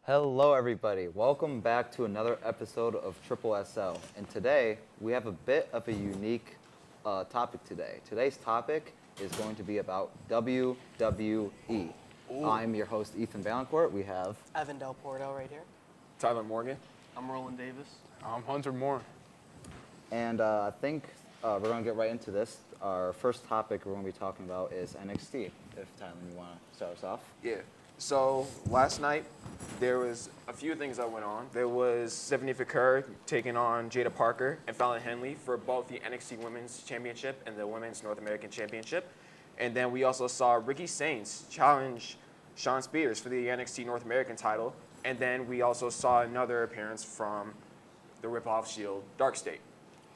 Hello, everybody. Welcome back to another episode of Triple SL. And today, we have a bit of a unique topic today. Today's topic is going to be about WWE. I'm your host, Ethan Vaillancourt. We have Evan DalPorto right here. Thilyn Morgan. I'm Roland Davis. I'm Hunter Moore. And I think we're going to get right into this. Our first topic we're going to be talking about is NXT. If Thilyn, you want to start us off? Yeah. So last night, there was a few things that went on. There was Stephanie Foucault taking on Jada Parker and Fallon Henley for both the NXT Women's Championship and the Women's North American Championship. And then we also saw Ricky Saints challenge Shawn Spears for the NXT North American title. And then we also saw another appearance from the Rip-Off Shield, Dark State.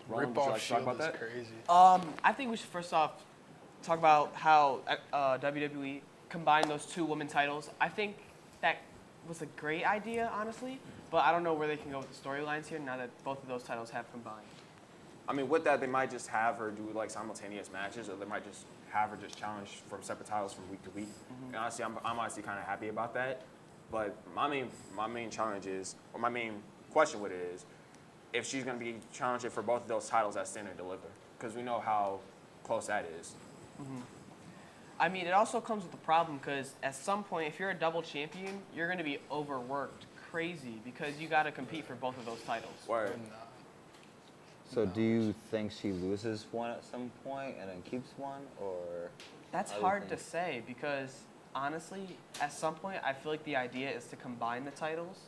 Roland, would you like to talk about that? Crazy. I think we should first off talk about how WWE combined those two women titles. I think that was a great idea, honestly, but I don't know where they can go with the storylines here now that both of those titles have combined. I mean, with that, they might just have her do like simultaneous matches, or they might just have her just challenge from separate titles from week to week. And honestly, I'm honestly kind of happy about that. But my main challenge is, or my main question with it is, if she's going to be challenging for both of those titles at Stand and Deliver, because we know how close that is. I mean, it also comes with a problem because at some point, if you're a double champion, you're going to be overworked crazy because you got to compete for both of those titles. Word. So do you think she loses one at some point and then keeps one, or? That's how do you hard to think? say because honestly, at some point, I feel like the idea is to combine the titles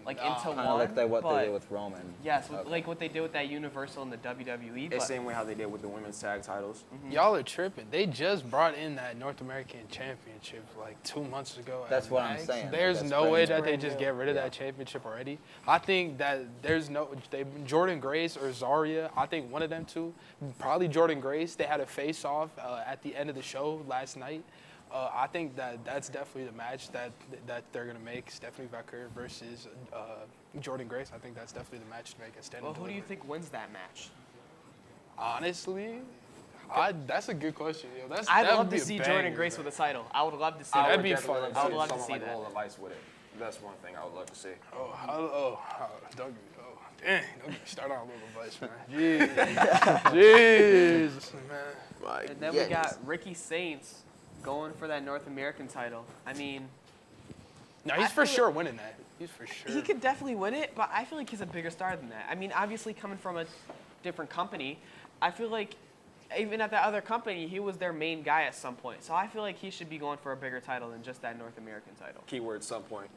into Kind one. of like what but they did with Roman. yes, Okay. like what they did with that Universal and the WWE. It's But the same way how they did with the women's tag titles. Y'all are tripping. They just brought in that North American Championship like 2 months ago. That's at what I'm Max. saying. There's That's no brand way new. that they Brand just new. get rid of that championship already. I think that there's no Jordan Grace or Zarya. I think one of them two, probably Jordan Grace. They had a face-off at the end of the show last night. I think that's definitely the match that they're gonna make. Stephanie Foucault versus Jordan Grace. I think that's definitely the match to make a stand. well, who do you think wins that match? Honestly, that's a good question. Yo. I'd that love would be to a see banger, Jordan Grace bro. with a title. I would love to see That'd that. be fun. I would love to Someone see like that. Lola Vice with it. That's one thing I would love to see. Don't get me. Dang! Don't get me started on Little Vice, man. Jesus, man. And then we got Ricky Saints going for that North American title. I mean, No, I he's for feel sure winning that. He's for sure. he could definitely win it, but I feel like he's a bigger star than that. I mean, obviously coming from a different company, I feel like even at that other company, he was their main guy at some point. So I feel like he should be going for a bigger title than just that North American title. Keyword some point.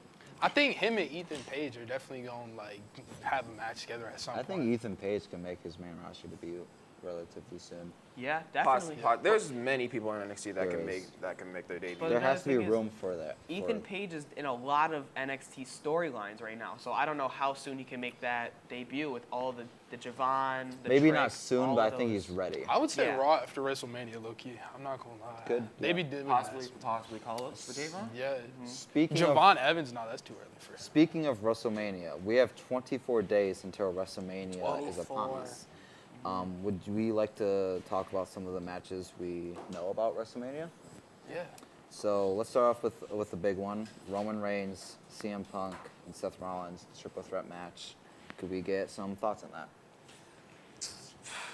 I think him and Ethan Page are definitely going to like have a match together at some I point. think Ethan Page can make his main roster debut relatively soon. Yeah, definitely. There's many people in NXT that There can is. make their debut. But There another has to be thing is, room for that. Ethan Page is in a lot of NXT storylines right now, so I don't know how soon he can make that debut with all the Javon, the Maybe Trick, not soon, all but I of think those. he's ready. I would say Yeah. Raw after WrestleMania, low-key. I'm not going to lie. Good, They yeah. be doing Possibly call up for Davon? Yeah. Speaking Javon Evans, no, that's too early for him. Speaking of WrestleMania, we have 24 days until WrestleMania is upon 24. us. Would we like to talk about some of the matches we know about WrestleMania? Yeah. So let's start off with the big one: Roman Reigns, CM Punk, and Seth Rollins triple threat match. Could we get some thoughts on that?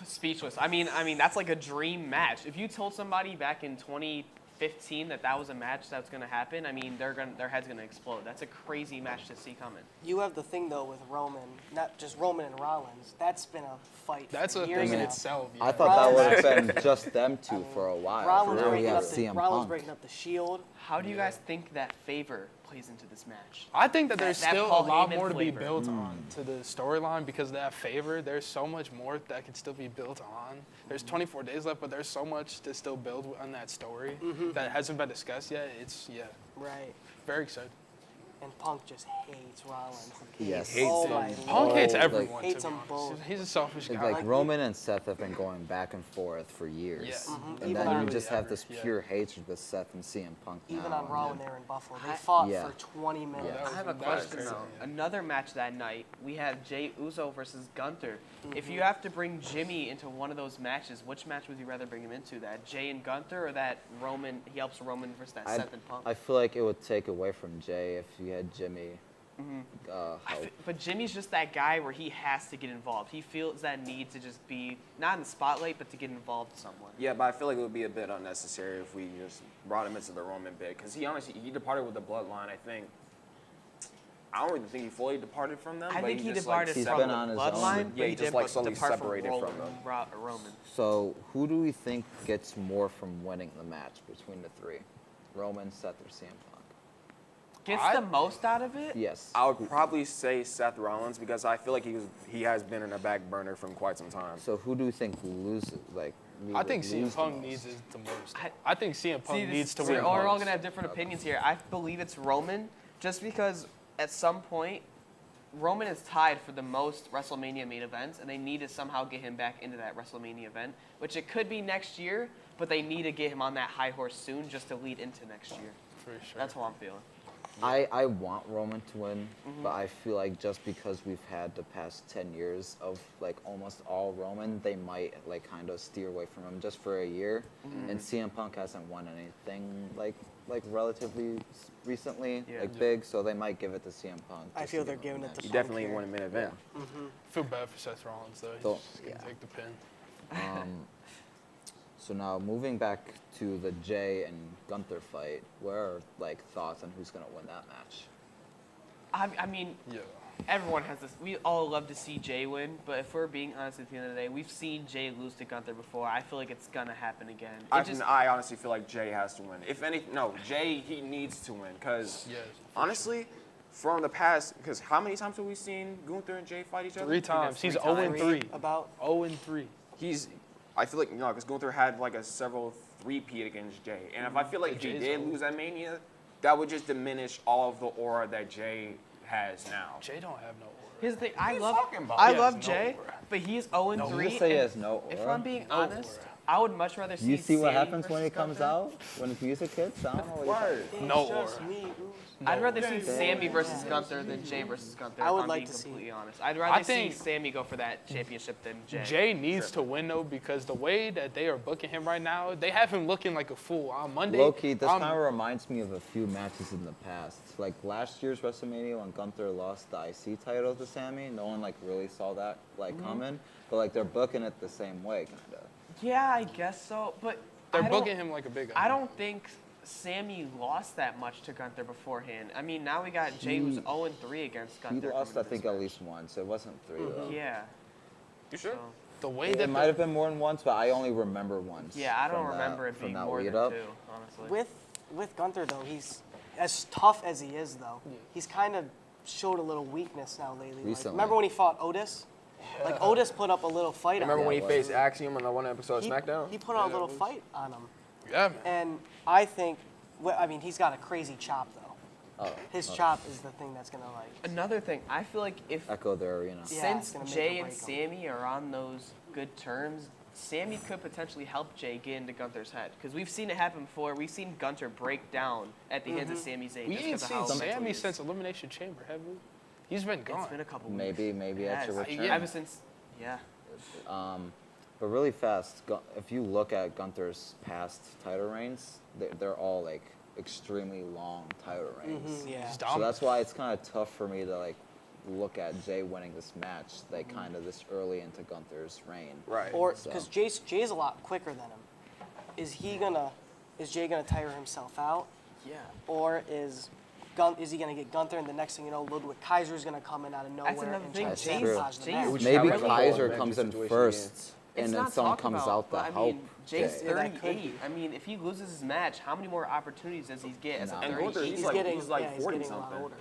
Speechless. I mean that's like a dream match. If you told somebody back in 2015 that was a match that's gonna happen, I mean their head's gonna explode. That's a crazy match to see coming. You have the thing though with Roman, not just Roman and Rollins. That's been a fight. That's for a years thing in now. itself. Yeah. I thought that would have Rollins- been just them two for a while. Rollins Now we breaking have up the CM Rollins Punk. breaking up the Shield. How do you guys think that favor plays into this match? I think that there's That still Paul a lot Heyman more to be flavor. built on to the storyline because of that favor. There's so much more that can still be built on. There's 24 days left, but there's so much to still build on that story that hasn't been discussed yet. It's Right. very exciting. And Punk just hates Rollins. Yes. Oh him. my Punk hates like, everyone. hates to be them honest. both. He's a selfish guy. Like Like- Roman and Seth have been going back and forth for years. Yeah. And Even then on- you just have this Yeah. pure hatred with Seth and CM Punk now. Even on and Raw then- when they were in Buffalo, they fought Yeah. for 20 minutes. Yeah. I have a That was question crazy, though. yeah. Another match that night, we have Jey Uso versus Gunther. If you have to bring Jimmy into one of those matches, which match would you rather bring him into? That Jey and Gunther or that Roman, he helps Roman versus that Seth and Punk? I feel like it would take away from Jay if you had Jimmy help. But Jimmy's just that guy where he has to get involved. He feels that need to just be not in the spotlight, but to get involved somewhere. Yeah, but I feel like it would be a bit unnecessary if we just brought him into the Roman bit, because he departed with the bloodline. I don't really think he fully departed from them. I but think he just, departed He's from been the on his bloodline, own. Yeah, he but just, did like, slowly depart separated from Roman. So who do we think gets more from winning the match between the three? Roman, Seth, or CM Punk? Gets the most out of it? Yes. I would probably say Seth Rollins, because I feel like he has been in a back burner from quite some time. So who do you think loses? I think CM lose the Punk most? needs it the most. I think CM Punk needs to we're win. all most. going to have different opinions here. I believe it's Roman, just because at some point, Roman is tied for the most WrestleMania main events, and they need to somehow get him back into that WrestleMania event, which it could be next year, but they need to get him on that high horse soon just to lead into next year. For sure. That's how I'm feeling. I want Roman to win, but I feel like just because we've had the past 10 years of almost all Roman, they might kind of steer away from him just for a year. And CM Punk hasn't won anything like relatively recently, big, so they might give it to CM Punk. I just feel to they're give him giving a it to match. He Punk definitely here. won a main event. I feel bad for Seth Rollins though. So, He's just yeah. gonna take the pin. So now moving back to the Jay and Gunther fight, what are thoughts on who's gonna win that match? I mean, Yeah. everyone has this. We all love to see Jay win, but if we're being honest at the end of the day, we've seen Jay lose to Gunther before. I feel like it's going to happen again. I honestly feel like Jay has to win. Jay, he needs to win, because Yes, honestly, from the past, because how many times have we seen Gunther and Jay fight each other? 3 times. He's three 0-3. About 0-3. I feel like, because Gunther had a several three-peat against Jay. And if I feel like if he Jay's did old. lose at Mania, that would just diminish all of the aura that Jay has now. Jay don't have no aura. Here's the thing. What are you talking about? I He love has no Jay, aura. but he's 0-3. You just say he and has no If aura? I'm being No honest, aura. I would much rather see You see what Sammy happens when he versus comes Gunther. out? When music hits? I don't know what you're Word. talking No it's just aura. me. I'd rather see Damn. Sammy versus Gunther than Jay versus Gunther. I if would I'm like being to see- completely honest. I'd rather see think- Sammy go for that championship than Jay. Jay needs to win though, because the way that they are booking him right now, they have him looking like a fool. On Monday, Low key, this I'm- kind of reminds me of a few matches in the past. Like last year's WrestleMania when Gunther lost the IC title to Sammy, no one really saw that coming. But they're booking it the same way, kind of. Yeah, I guess so, but they're I don't- booking him like a big guy. I don't think Sammy lost that much to Gunther beforehand. I mean, now we got Jay who's 0-3 against He Gunther. lost, I coming to think, this at match. least once. It wasn't 3 though. Yeah. You sure? So, The way It that might have been more than once, but I only remember once. yeah, I don't from remember it from being that more lead than up. 2, honestly. With Gunther though, he's as tough as he is though. He's kind of showed a little weakness now lately. Recently. Remember when he fought Otis? Otis put up a little fight Remember on when him. he faced Axiom on the one episode of He- SmackDown? He put out a little fight on him, Yeah, man. and I think, he's got a crazy chop though. Oh, His chop is the thing that's gonna Another thing, I feel like if Echo the arena. Yeah, it's since gonna make Jay or and break 'em. Sammy are on those good terms, Sammy could potentially help Jay get into Gunther's head. Because we've seen it happen before. We've seen Gunther break down at the hands of Sami Zayn. We just ain't 'cause of seen how mental Sammy he is. since Elimination Chamber, have we? He's been gone. It's been a couple weeks. Maybe It at your has. return. Ever since, yeah. But really fast, if you look at Gunther's past title reigns, they're all extremely long title reigns. yeah. He's So dominant. that's why it's kind of tough for me to look at Jay winning this match, kind of this early into Gunther's reign. Right. Or So- because Jay's a lot quicker than him. Is Jay gonna tire himself out, Yeah. or is he gonna get Gunther, and the next thing you know, Ludwig Kaiser's gonna come in out of nowhere That's another and thing. try to That's true. sabotage the Jay's- match? Which Maybe have, like, a Kaiser whole comes in situation first, It's and then not someone talked comes about, out to but, help I mean, Jay's Jay. Yeah, that could 38. be. I mean, if he loses his match, how many more opportunities does he get as a No. And 38? Gunther, he's He's like getting 40 getting a lot something. older.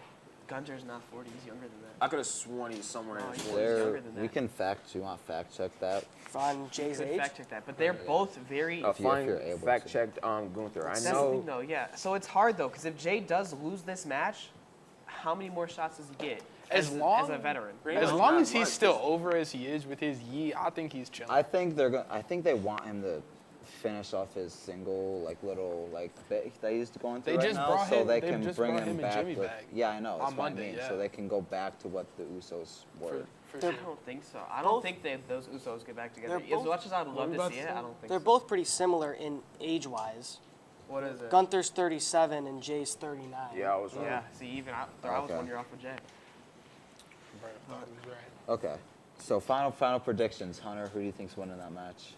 Gunter's not 40. He's younger than that. I could have sworn he's somewhere in Oh, his he's 40s. younger than We that. can you want fact check that? On Jay's Could age. fact check that, but they're both very. If Fine, you're able fact to. checked Gunther. I That's the know. thing, though. Yeah. So it's hard though, because if Jay does lose this match, how many more shots does he get As as long- a veteran? As much long not as he's much. still over as he is with his yi, I think he's chilling. I think I think they want him to finish off his single little bit that he's going through They right just now, brought so him- they they can just bring brought him him and back Jimmy with. back Yeah, I know. That's on what Monday, I mean. yeah. So they can go back to what the Usos were. I don't think so. I both- don't think those Usos get back together. they're As much as I'd love to about see to it, say? I don't think They're so. both pretty similar in age-wise. What is it? Gunther's 37 and Jay's 39. Yeah, I was wrong. Yeah. See, even I was Okay. 1 year off with Jay. bro. I thought he was right. Okay. So final predictions. Hunter, who do you think's winning that match?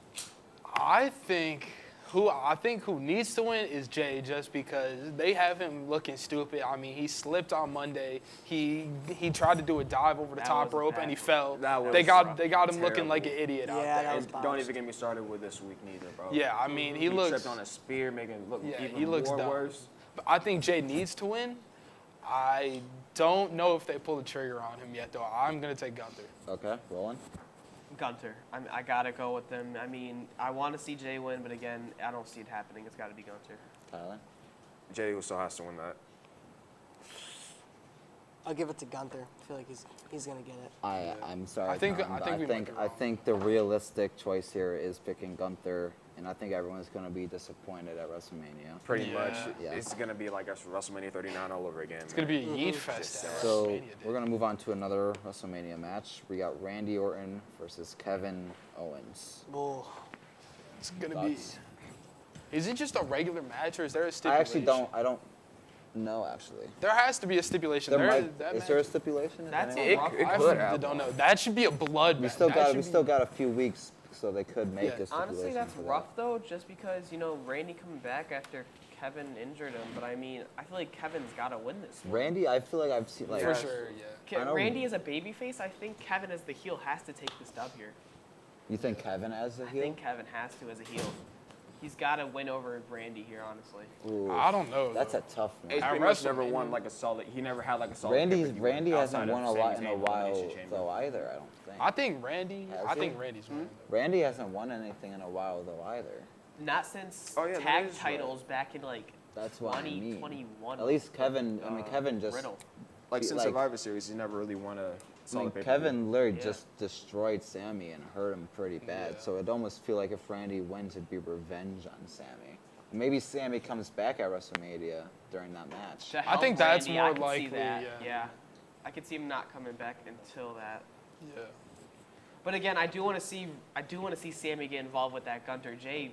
I think who needs to win is Jay, just because they have him looking stupid. I mean, he slipped on Monday. He tried to do a dive over the That top was rope bad. and he fell. That was They got him looking terrible. like an idiot out Yeah, there. that was And don't even get me started with this week neither, bro. Yeah, I mean, he He looks. tripped on a spear, making it look Yeah, even he looks more dumb. worse. But I think Jay needs to win. I don't know if they pull the trigger on him yet, though. I'm gonna take Gunther. Okay, Roland. Gunter. I gotta go with them. I mean, I want to see Jay win, but again, I don't see it happening. It's got to be Gunter. Tyler. Jay still has to win that. I'll give it to Gunther. I feel like he's gonna get it. I'm sorry. I think- Tom, I but think we might be I wrong. think the realistic choice here is picking Gunther, and I think everyone's going to be disappointed at WrestleMania. Pretty Yeah. much. Yeah. It's going to be like WrestleMania 39 all over again. It's gonna be a yeet fest. at So WrestleMania, we're dude. going to move on to another WrestleMania match. We got Randy Orton versus Kevin Owens. Whoa. It's gonna be. Thoughts? Is it just a regular match or is there a I stipulation? actually don't. I don't know actually. There has to be a stipulation. There There, might, that is there a match- stipulation? Is That's anyone- rough. It I could have. don't know. That should be a blood. We still That got should we be- still got a few weeks, so they could make Yeah. a stipulation. Honestly, that's for that. rough though, just because Randy coming back after Kevin injured him. But I mean, I feel like Kevin's got to win this one. Randy, I feel like I've seen like For sure, yeah. I know- Randy as a babyface, I think Kevin as the heel has to take this dub here. You think Kevin as a I heel? think Kevin has to as a heel. He's got to win over Randy here, honestly. Ooh, I don't know. that's though. a tough one. He's At pretty much never WrestleMania. won like a solid. He never had like a solid. Randy pay-per-view Randy outside hasn't of won a Sami lot in Zayn a while Elimination Chamber. though either. I don't think. I think Randy. Has I he? think Randy's winning. Randy hasn't won anything in a while though either. Not since Oh, yeah, that tag is right. titles back in like That's what I mean. 2021. At least Kevin. I mean, Kevin just. Riddle. Like since like- Survivor Series, he never really won a I mean, solid pay-per-view. Kevin literally Yeah. just destroyed Sammy and hurt him pretty bad. Yeah. So it'd almost feel like if Randy wins, it'd be revenge on Sammy. Maybe Sammy comes back at WrestleMania during that match. To I think help that's Randy, more I could likely, See that. yeah. I could see him not coming back until that. Yeah. But again, I do want to see Sammy get involved with that Gunter Jay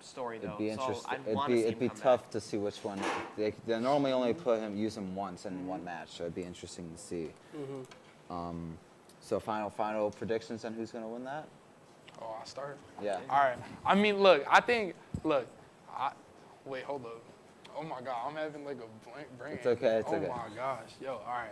story though. It'd be So interesting. I'd want to see him It'd be come tough back. to see which one. They normally only use him once in one match, so it'd be interesting to see. So final predictions on who's gonna win that? Oh, I'll start. Yeah. All right. I mean, wait, hold up. Oh my God, I'm having like a blank brain. It's okay, it's oh okay. my gosh, yo, all right.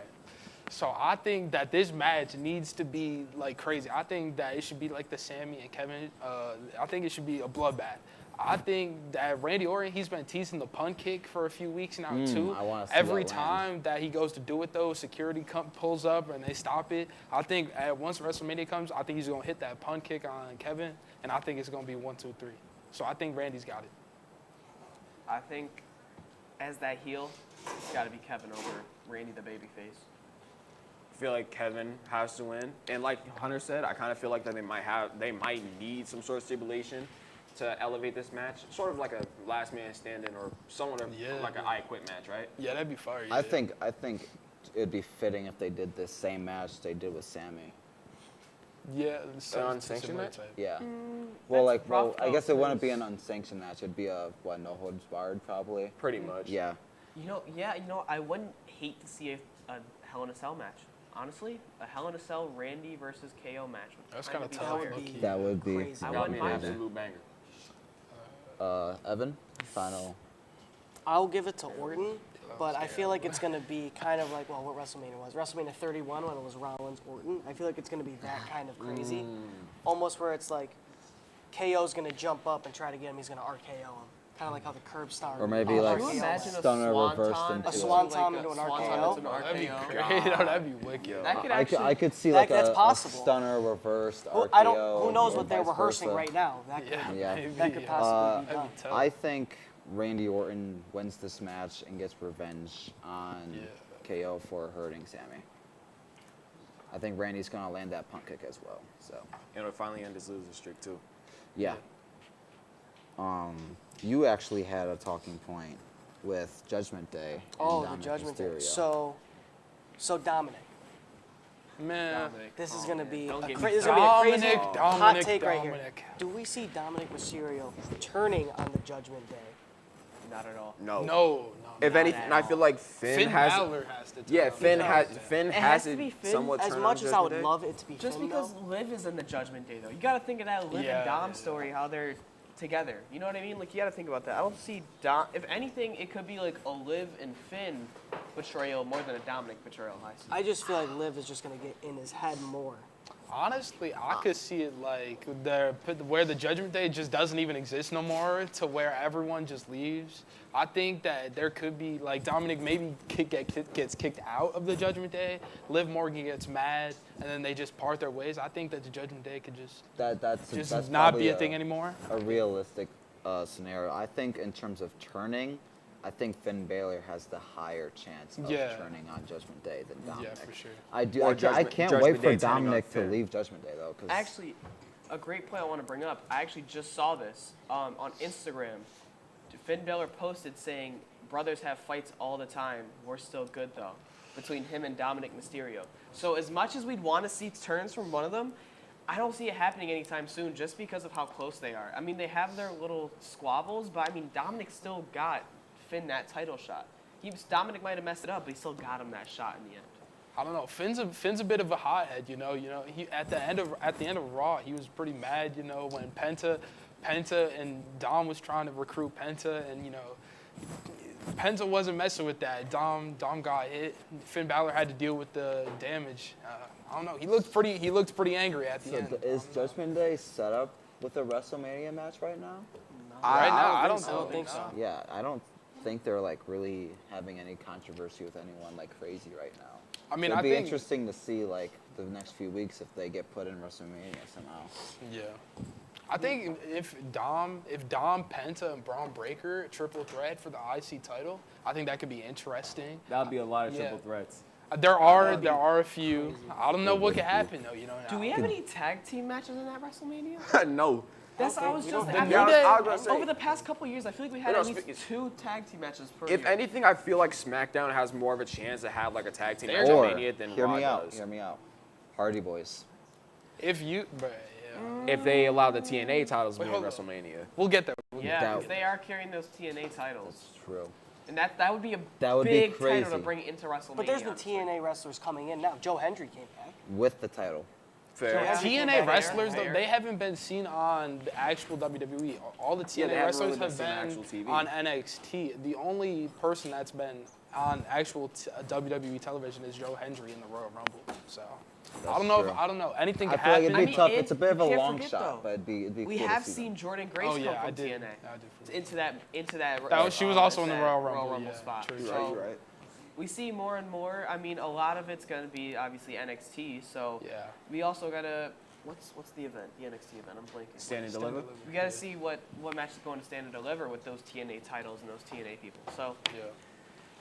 So I think that this match needs to be like crazy. I think that it should be like the Sammy and Kevin. I think it should be a bloodbath. I think that Randy Orton, he's been teasing the punt kick for a few weeks now too. I wanna see Every that land. time that he goes to do it though, security pulls up and they stop it. I think once WrestleMania comes, I think he's gonna hit that punt kick on Kevin, and I think it's gonna be 1, 2, 3. So I think Randy's got it. I think as that heel, it's got to be Kevin over Randy the babyface. I feel like Kevin has to win, and like Hunter said, I kind of feel like that they might need some sort of stipulation to elevate this match, sort of like a last man standing or somewhat of Yeah. like an I Quit match, right? Yeah, that'd be fire. I yeah. think it'd be fitting if they did this same match they did with Sammy. Yeah, so unsanctioned similar match? type. Yeah. Mm, Well, that's rough, I though, guess it wouldn't 'cause- be an unsanctioned match. It'd be a no holds barred probably. Pretty much. Yeah. I wouldn't hate to see a Hell in a Cell match. Honestly, a Hell in a Cell Randy versus KO match. Would That's kinda kinda be tough, fire. low-key. That would be. Crazy. I That would wouldn't be an mind that. absolute banger. Evan, final. I'll give it to Orton, but I feel like it's going to be kind of like, what WrestleMania was. WrestleMania 31 when it was Rollins Orton. I feel like it's going to be that kind of crazy. Almost where it's like KO's going to jump up and try to get him. He's going to RKO him. Kind of like how the curb star. Or maybe RKO like Can you him. imagine stunner reversed swanton into A swanton like into an swanton RKO? into an That'd be RKO? great. That'd be wicked. That could I actually. could see That- like that's a possible. stunner reversed RKO. I don't. Who knows or what they're vice rehearsing versa. right now? That could, Yeah, Yeah. maybe, that could yeah. possibly be That'd done. be tough. I think Randy Orton wins this match and gets revenge on Yeah. KO for hurting Sammy. I think Randy's gonna land that punt kick as well. So And it'll finally end his losing streak too. yeah. You actually had a talking point with Judgment Day. and Oh, the Dominic Judgment Day. Mysterio. So Dominic, Man. Dominic. this is Oh, going to man. be Don't a get cra- me this is gonna be a crazy Dominic, hot take right here. Dominic. Do we see Dominic Mysterio turning on the Judgment Day? Not at all. No. If not anything, at I feel all. like Finn has. Balor has to. Yeah, Finn has. It Finn has has to be it Finn. somewhat. As turned much on as I would Judgment Day. love it to be Just Finn, because though, Liv is in the Judgment Day, though. You got to think of that Liv Yeah, and Dom yeah. story, how they're together. You know what I mean? Like, you got to think about that. I don't see Dom. If anything, it could be like a Liv and Finn betrayal more than a Dominic betrayal. I just feel like Liv is just gonna get in his head more. Honestly, I could see it like where the Judgment Day just doesn't even exist no more, to where everyone just leaves. I think that there could be like Dominic maybe gets kicked out of the Judgment Day. Liv Morgan gets mad, and then they just part their ways. I think that the Judgment Day could just That's not probably be a thing anymore. A realistic scenario. I think in terms of turning, I think Finn Balor has the higher chance of Yeah. turning on Judgment Day than Dominic. Yeah, for sure. I do. Or I Judgment- can't Judgment wait for Day turning on Dominic to Finn. leave Judgment Day though, because Actually, a great point I want to bring up. I actually just saw this on Instagram. Finn Balor posted saying, "Brothers have fights all the time. We're still good though." Between him and Dominic Mysterio. So as much as we'd want to see turns from one of them, I don't see it happening anytime soon, just because of how close they are. I mean, they have their little squabbles, but I mean, Dominic still got Finn that title shot. Dominic might have messed it up, but he still got him that shot in the end. I don't know. Finn's a bit of a hothead, you know. He at the end of Raw, he was pretty mad, you know, when Penta and Dom was trying to recruit Penta, and you know, Penta wasn't messing with that. Dom got hit. Finn Balor had to deal with the damage. I don't know. He looked pretty angry at the so end. is Judgment Day set up with a WrestleMania match right now? Right now, I I don't don't think so. Yeah, I don't think they're like really having any controversy with anyone like crazy right now. I mean, It'd I be think interesting to see like the next few weeks if they get put in WrestleMania somehow. Yeah. I think if Dom, Penta, and Braun Breaker triple threat for the IC title, I think that could be interesting. That would be a lot of Yeah. triple threats. There are a few. I don't know what could happen though. You know. Do we have any tag team matches in that WrestleMania? No. That's I was just. The I New feel Day- like I was gonna say- over the past couple years, I feel like we had No, at least speak- 2 tag team matches per If year. anything, I feel like SmackDown has more of a chance to have like a tag team match Or at Mania than hear Raw me out. does. Hear me out. Hardy Boys. If you, but yeah, If they allow the TNA titles to be in hold on. WrestleMania. we'll get there. Yeah, Doubt. because they are carrying those TNA titles, That's true. and that would be a That would be big title crazy. to bring into WrestleMania. But there's been honestly. TNA wrestlers coming in now. Joe Hendry came back. With the title. Fair. Yeah. TNA Fair, wrestlers fair. though, they haven't been seen on the actual WWE. All the TNA they haven't wrestlers really been have seen on been actual TV. on NXT. The only person that's been on actual WWE television is Joe Hendry in the Royal Rumble. So I don't know. true. I don't know. Anything I could feel like happen. it'd be tough. it- It's a bit of a you can't long forget, shot, though. but it'd be We cool have to see seen them. Jordan Grace Oh come yeah, from I did. TNA I did. into that. That was- she was also in the that Royal Rumble, yeah, spot. true. You're So right, you're right. we see more and more. I mean, a lot of it's gonna be obviously NXT. So Yeah. we also gotta. What's the event? The NXT event. I'm blanking. Stand and deliver. We gotta see what match is going to stand and deliver with those TNA titles and those TNA people. So Yeah.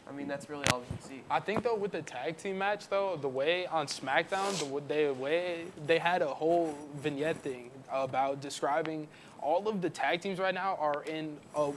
I mean, that's really all we can see. I think though with the tag team match though, the way on SmackDown, the way they had a whole vignette thing about describing all of the tag teams right now are in a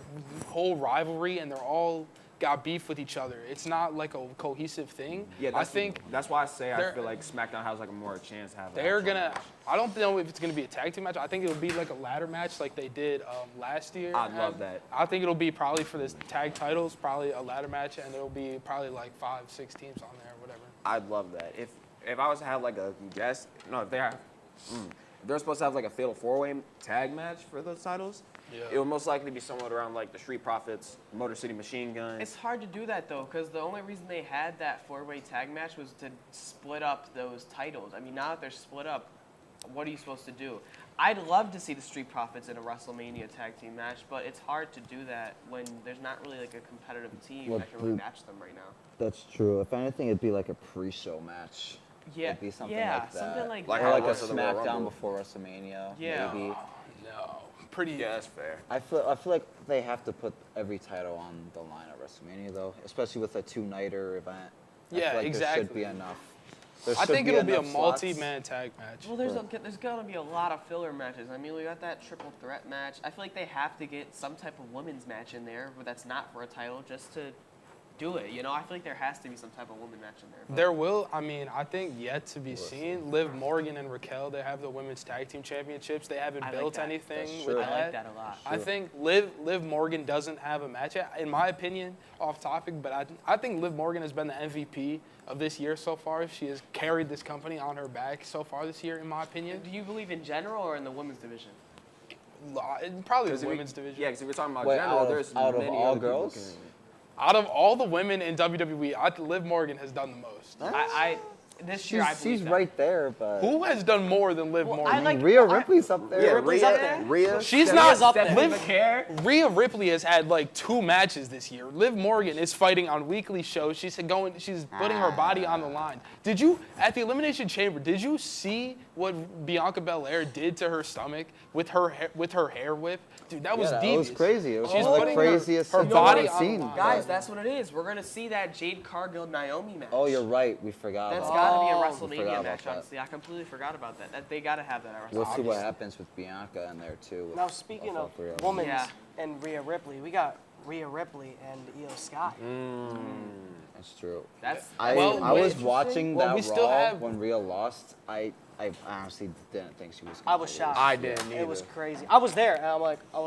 whole rivalry and they're all got beef with each other. It's not like a cohesive thing. Yeah, I think that's why I say I they're- feel like SmackDown has like a more chance to have. an they're actual gonna. match. I don't know if it's gonna be a tag team match. I think it'll be like a ladder match like they did last year. I'd love that. I think it'll be probably for this tag titles, probably a ladder match, and it'll be probably like 5-6 teams on there, or whatever. I'd love that. If I was to have like a guess, no, if they're supposed to have like a fatal 4-way tag match for those titles, Yeah. it would most likely be somewhat around like the Street Profits, Motor City Machine Guns. It's hard to do that though, because the only reason they had that 4-way tag match was to split up those titles. I mean, now that they're split up, what are you supposed to do? I'd love to see the Street Profits in a WrestleMania tag team match, but it's hard to do that when there's not really like a competitive team Well, that can really match them right now. That's true. If anything, it'd be like a pre-show match. Yeah, It'd be something yeah, like that. something like Like Or how that. it like a was for the Royal SmackDown Rumble. before WrestleMania. Yeah. Maybe. No, pretty. Yeah, that's fair. I feel like they have to put every title on the line at WrestleMania though, especially with a 2-nighter event. I Yeah, feel like There should exactly. be enough. There I should think it'll be a enough slots. multi-man tag match. Well, there's going to be a lot of filler matches. I mean, we got that triple threat match. I feel like they have to get some type of women's match in there, but that's not for a title, just to do it. You know, I feel like there has to be some type of woman match in there. But There will, I think yet to be seen. Liv Morgan and Raquel, they have the women's tag team championships. They haven't I like built that. anything That's with true. that. I like that a lot. I think Liv Morgan doesn't have a match yet, in my opinion, off topic, but I think Liv Morgan has been the MVP of this year so far. She has carried this company on her back so far this year, in my opinion. Do you believe in general or in the women's division? Probably 'Cause the if we- women's division. Yeah, because if we're talking about Wait, general, there's out of many all other people girls? can- Out of all the women in WWE, Liv Morgan has done the most. This year I believe She's that. right there, but Who has done more than Liv Well, Morgan? I like- Rhea Ripley's up there. Yeah, Ripley's up there. Rhea. She's Rhea's not up there. Liv, Rhea Ripley has had like 2 matches this year. Liv Morgan is fighting on weekly shows. She's putting her body on the line. Did you at the Elimination Chamber? Did you see what Bianca Belair did to her stomach with her hair whip? Dude, that was Yeah, devious. it was crazy. It was She's one of the putting craziest her things body I've on the seen. line. Guys, that's what it is. We're gonna see that Jade Cargill-Naomi match. Oh, you're right. We forgot. That's about got to be a forgot WrestleMania about match, that. honestly. I completely forgot about that. They got to have that at We'll WrestleMania. see what happens with Bianca in there too. with- Now, speaking of Rhea. women's Yeah. and Rhea Ripley, we got Rhea Ripley and Io Sky. That's true. That's I Well, was wait, watching well, that we still Raw have- when Rhea lost. I honestly didn't think she was. I was shocked. I didn't either. It was crazy. I was there, and I'm like, I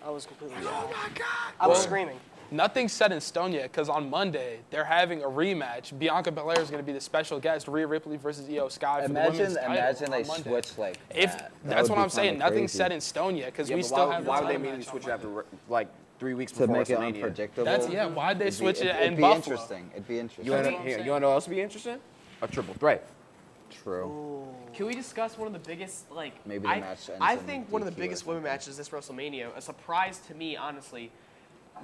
was completely shocked. Oh my God! I was screaming. Nothing's set in stone yet because on Monday they're having a rematch. Bianca Belair is going to be the special guest. Rhea Ripley versus Io Sky for the women's title Imagine they on Monday. switch like If that. That that's would what be I'm saying, kinda nothing's crazy. set in stone yet because Yeah, we but still why, have the why would they title maybe match on switch it Monday. after like 3 weeks To before make it WrestleMania? unpredictable. That's why'd they It'd be- switch it it'd in be Buffalo? interesting. It'd be interesting. You want That's to what I'm saying. know what else would be interesting? A triple threat. True. Can we discuss one of the biggest, like, Maybe the match ends I in think one of the DQ or biggest women something. matches this WrestleMania, a surprise to me, honestly,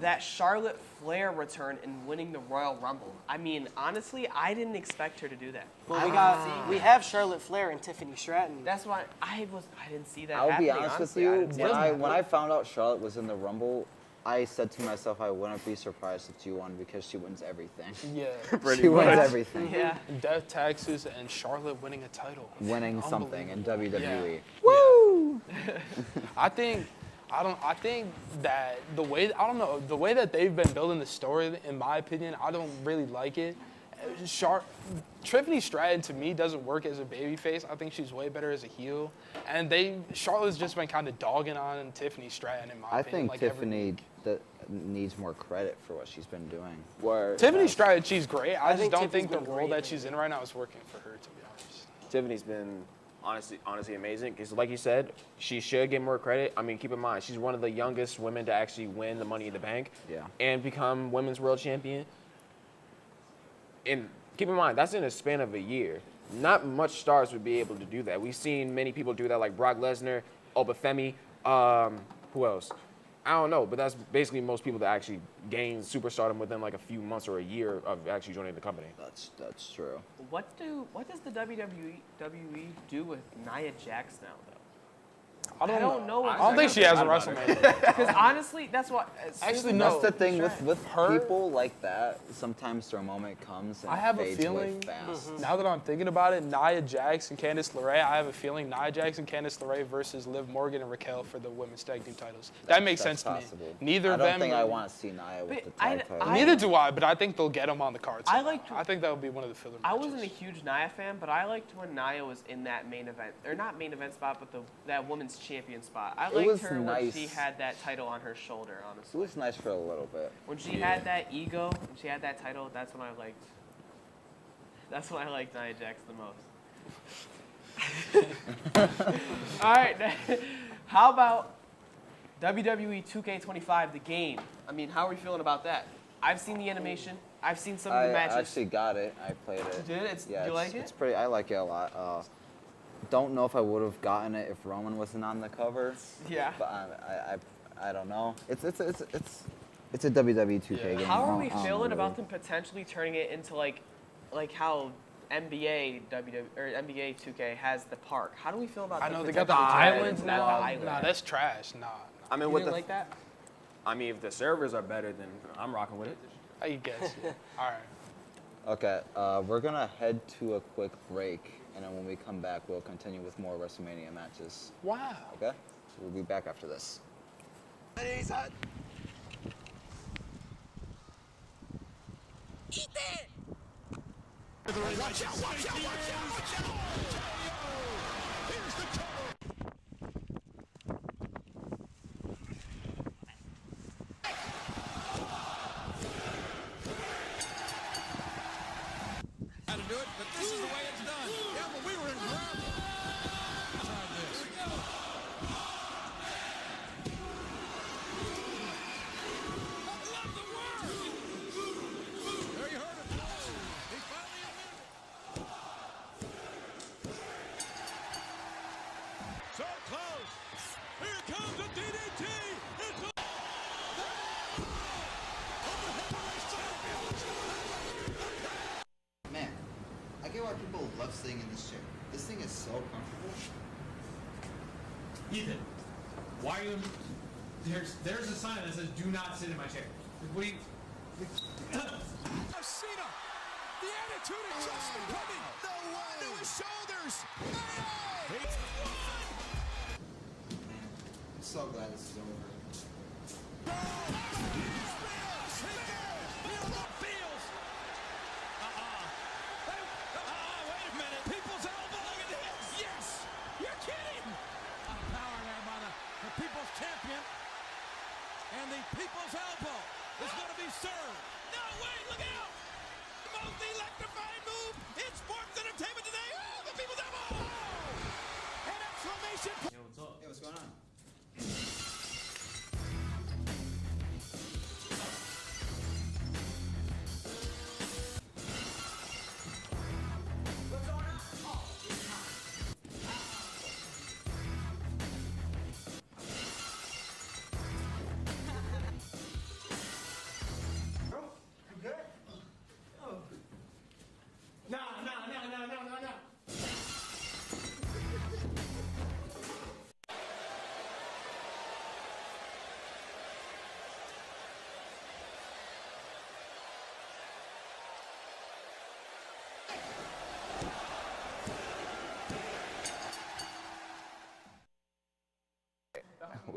that Charlotte Flair return and winning the Royal Rumble. I mean, honestly, I didn't expect her to do that. Well, we have Charlotte Flair and Tiffany Stratton. That's why I didn't see that I'll happening. be honest with honestly. you. didn't see When that I found out Charlotte was in the Rumble, I said to myself I wouldn't be surprised if she won because she wins everything. Yeah, She wins everything. Yeah. Death taxes and Charlotte winning a title. Winning something in WWE. Woo! I think that the way that they've been building the story, in my opinion, I don't really like it. Tiffany Stratton to me doesn't work as a babyface. I think she's way better as a heel. And Charlotte's just been kind of dogging on Tiffany Stratton in my I opinion. think like every Tiffany week. needs more credit for what she's been doing. Where Tiffany Stratton, she's great. I just think don't Tiffany's think the been role great that lately. she's in right now is working for her, to be honest. Tiffany's been honestly amazing. Because like you said, she should get more credit. I mean, keep in mind, she's one of the youngest women to actually win the Money in the Bank Yeah. and become women's world champion. And keep in mind, that's in a span of a year. Not much stars would be able to do that. We've seen many people do that, like Brock Lesnar, Obafemi, who else? I don't know, but that's basically most people that actually gain superstardom within like a few months or a year of actually joining the company. That's true. What does the WWE do with Nia Jax now, though? I don't know. I don't think she has a WrestleMania. Because honestly, that's what. Actually, That's no. the thing with Her- people like that. Sometimes their moment comes and I have a it fades away feeling- fast. Now that I'm thinking about it, Nia Jax and Candice LeRae, I have a feeling Nia Jax and Candice LeRae versus Liv Morgan and Raquel for the women's tag team titles. That makes That's sense possible. to me. Neither I of don't them. think I want to see Nia with But the tag I- title. Neither do I, but I think they'll get them on the cards. I somehow. liked- I think that would be one of the filler I matches. wasn't a huge Nia fan, but I liked when Nia was in that main event, or not main event spot, but that women's champion spot. I liked was her when nice. she had that title on her shoulder. It Honestly, was nice for a little bit. when she had that ego, when she had that title, that's when I liked. That's when I liked Nia Jax the most. All right, how about WWE 2K25, the game? I mean, how are we feeling about that? I've seen the animation. I've seen some of I the matches. actually got it. I played it. You did? It's- Yeah, you like it? It's pretty. I like it a lot. Don't know if I would have gotten it if Roman wasn't on the cover. Yeah. But I don't know. It's a WWE 2K Yeah. game. How I are we don't feeling really- about them potentially turning it into like how NBA 2K has the park? How do we feel about? I them know they got the potentially turning it islands into that now. island? Nah, that's trash. Nah. I mean, You with didn't the like that? I mean, if the servers are better, then I'm rocking with it. I guess. Yeah. All right. Okay, we're gonna head to a quick break, and then when we come back, we'll continue with more WrestleMania matches. Wow. Okay, so we'll be back after this. How to do it, but this is the way it's done. Yeah, but we were in ground. Try this. Here we go. I love the work. There you heard it. He finally admitted it. So close. Here comes the DDT. It's a Man, I get why people love sitting in this chair. This thing is so comfortable. Ethan, why are you? There's a sign that says "Do not sit in my chair." What do you? Cena. The attitude adjustment coming. No way. To his shoulders. Nailed. It's one. Man, I'm so glad this is over. Wait a minute. People's elbow. Look at this. Yes. You're kidding. Power there by the People's Champion. And the People's Elbow is going to be served. No, wait, look out. The most electrifying move in sports entertainment today. Oh, the People's Elbow. An exclamation point. Yo, what's up? Hey, what's going on? No.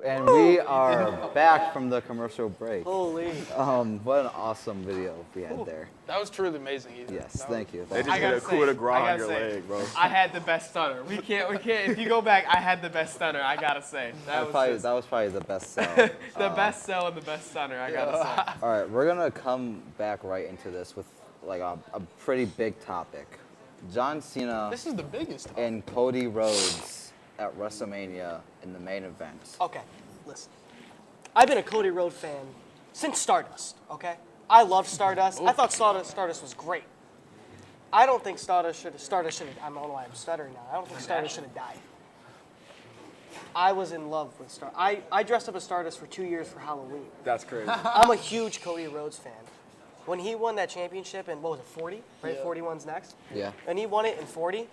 And we are back from the commercial break. Holy. What an awesome video we had there. That was truly amazing, Ethan. Yes, thank you. They Thank just I hit a gotta coup de say, grace I on gotta your say, leg, bro. I had the best stunner. We can't. If you go back, I had the best stunner. I gotta say that was probably the best sell. the best sell and the best stunner. I gotta say. All right, we're gonna come back right into this with like a pretty big topic. John Cena This is the biggest. and Cody Rhodes at WrestleMania in the main event. Okay, listen. I've been a Cody Rhodes fan since Stardust, okay? I love Stardust. I thought Stardust was great. I don't think Stardust should have, I don't know why I'm stuttering now. I don't think Stardust should have died. I was in love with Stardust. I dressed up as Stardust for 2 years for Halloween. That's crazy. I'm a huge Cody Rhodes fan. When he won that championship in, what was it, 40? Right, Yeah. 41's next? Yeah. And he won it in 40,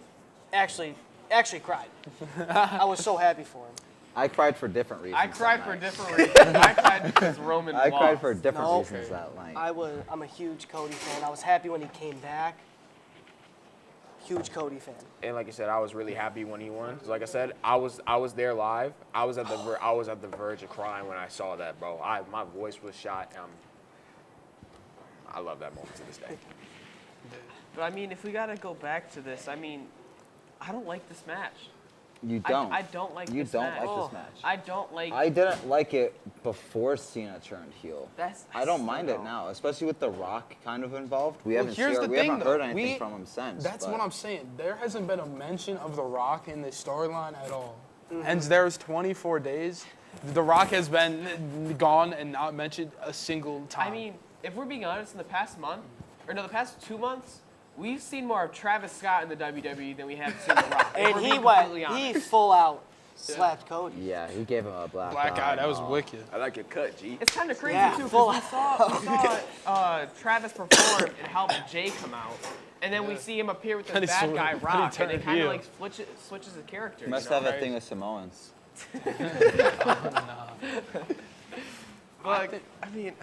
actually cried. I was so happy for him. I cried for different reasons. I cried that for night. different reasons. I cried because Roman I lost. cried for different No. reasons that night. I'm a huge Cody fan. I was happy when he came back. Huge Cody fan. And like you said, I was really happy when he won. 'Cause like I said, I was there live. I was at the verge of crying when I saw that, bro. My voice was shot. I love that moment to this day. But I mean, if we gotta go back to this, I mean, I don't like this match. You don't. I don't like You this don't match. like this match. I don't like. I didn't like it before Cena turned heel. I don't mind it no. now, especially with The Rock kind of involved. We Well, haven't here's the we thing, haven't though. heard anything We- from him since. That's but what I'm saying. There hasn't been a mention of The Rock in this storyline at all. And there's 24 days. The Rock has been gone and not mentioned a single time. I mean, if we're being honest, in the past month, or no, the past 2 months, we've seen more of Travis Scott in the WWE than we have seen The Rock. If And we're he being went, completely honest. he full out slapped Cody. Yeah, he gave him a black Black eye. eye, that was and all. wicked. I like your cut, G. It's kind of crazy Yeah, too, full- because we saw Travis perform and help Jay come out, and then we see him appear with And this he bad sw- guy and he Rock, and it turned kind of heel. like switches his character. Must you know? have a thing of Samoans. But I mean,